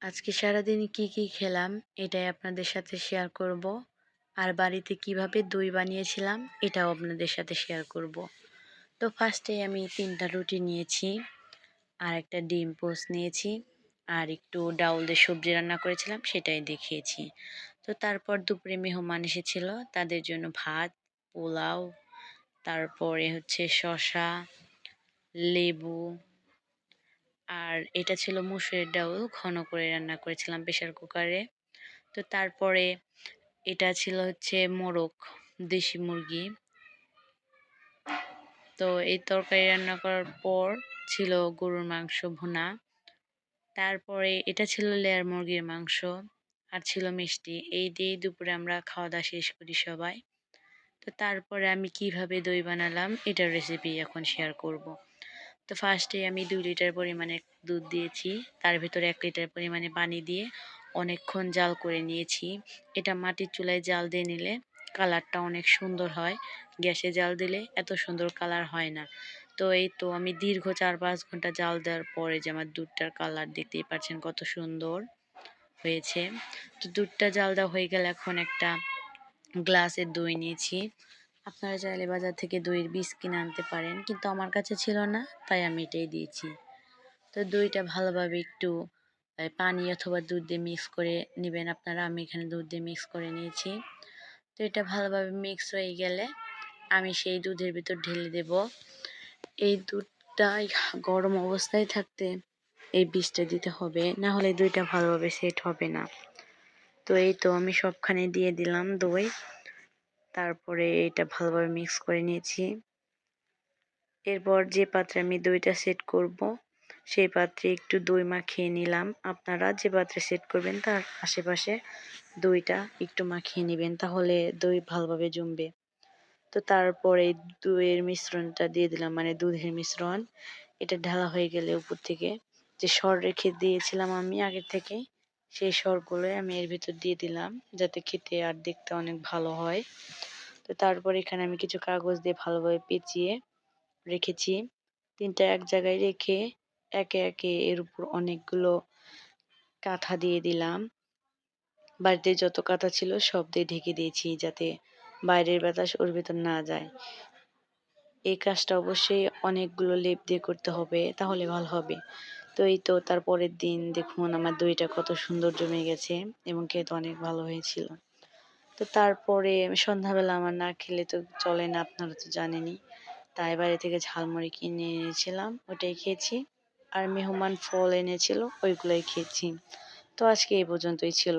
আজকে সারাদিন কি খেলাম এটাই আপনাদের সাথে শেয়ার করব। আর বাড়িতে কিভাবে দই বানিয়েছিলাম এটাও আপনাদের সাথে শেয়ার করব। তো ফার্স্টে আমি 3টা রুটি নিয়েছি, আর একটা ডিম পোস্ট নিয়েছি, আর একটু ডাউল দিয়ে সবজি রান্না করেছিলাম সেটাই দেখিয়েছি। তো তারপর দুপুরে মেহমান এসেছিল, তাদের জন্য ভাত, পোলাও, তারপরে হচ্ছে শসা, লেবু, আর এটা ছিল মুসুরের ডাউল, ঘন করে রান্না করেছিলাম প্রেশার কুকারে। তো তারপরে এটা ছিল হচ্ছে মোরগ, দেশি মুরগি। তো এই তরকারি রান্না করার পর ছিল গরুর মাংস ভুনা। তারপরে এটা ছিল লেয়ার মুরগির মাংস, আর ছিল মিষ্টি। এই দিয়েই দুপুরে আমরা খাওয়া দাওয়া শেষ করি সবাই। তো তারপরে আমি কিভাবে দই বানালাম এটার রেসিপি এখন শেয়ার করব। তো ফার্স্টে আমি 2 লিটার পরিমাণে দুধ দিয়েছি, তার ভিতরে 1 লিটার পরিমাণে পানি দিয়ে অনেকক্ষণ জাল করে নিয়েছি। এটা মাটির চুলায় জাল দিয়ে নিলে কালারটা অনেক সুন্দর হয়, গ্যাসে জাল দিলে এত সুন্দর কালার হয় না। তো এই তো আমি দীর্ঘ 4-5 ঘন্টা জাল দেওয়ার পরে যে আমার দুধটার কালার দেখতেই পাচ্ছেন কত সুন্দর হয়েছে। তো দুধটা জাল দেওয়া হয়ে গেলে এখন একটা গ্লাসের দই নিয়েছি। আপনারা চাইলে বাজার থেকে দইয়ের বীজ কিনে আনতে পারেন, কিন্তু আমার কাছে ছিল না তাই আমি এটাই দিয়েছি। তো দইটা ভালোভাবে একটু পানি অথবা দুধ দিয়ে মিক্স করে নেবেন আপনারা। আমি এখানে দুধ দিয়ে মিক্স করে নিয়েছি। তো এটা ভালোভাবে মিক্স হয়ে গেলে আমি সেই দুধের ভিতর ঢেলে দেব। এই দুধটা গরম অবস্থায় থাকতে এই বীজটা দিতে হবে, না হলে দইটা ভালোভাবে সেট হবে না। তো এই তো আমি সবখানে দিয়ে দিলাম দই। তারপরে এটা ভালোভাবে মিক্স করে নিয়েছি। এরপর যে পাত্রে আমি দইটা সেট করব সেই পাত্রে একটু দই মাখিয়ে নিলাম। আপনারা যে পাত্রে সেট করবেন তার আশেপাশে দইটা একটু মাখিয়ে নেবেন, তাহলে দই ভালোভাবে জমবে। তো তারপরে দইয়ের মিশ্রণটা দিয়ে দিলাম, মানে দুধের মিশ্রণ। এটা ঢালা হয়ে গেলে উপর থেকে যে সর রেখে দিয়েছিলাম আমি আগে থেকে, সেই সরগুলো আমি এর ভিতর দিয়ে দিলাম যাতে খেতে আর দেখতে অনেক ভালো হয়। তো তারপর এখানে আমি কিছু কাগজ দিয়ে ভালোভাবে পেঁচিয়ে রেখেছি। 3টা এক জায়গায় রেখে একে একে এর উপর অনেকগুলো কাঁথা দিয়ে দিলাম। বাড়িতে যত কাঁথা ছিল সব দিয়ে ঢেকে দিয়েছি যাতে বাইরের বাতাস ওর ভিতর না যায়। এই কাজটা অবশ্যই অনেকগুলো লেপ দিয়ে করতে হবে, তাহলে ভালো হবে। তো এই তো তারপরের দিন দেখুন আমার দইটা কত সুন্দর জমে গেছে এবং খেতে অনেক ভালো হয়েছিল। তো তারপরে সন্ধ্যাবেলা আমার না খেলে তো চলে না, আপনারা তো জানেনই। তাই বাইরে থেকে ঝালমুড়ি কিনে এনেছিলাম, ওটাই খেয়েছি। আর মেহমান ফল এনেছিল ওইগুলোই খেয়েছি। তো আজকে এই পর্যন্তই ছিল।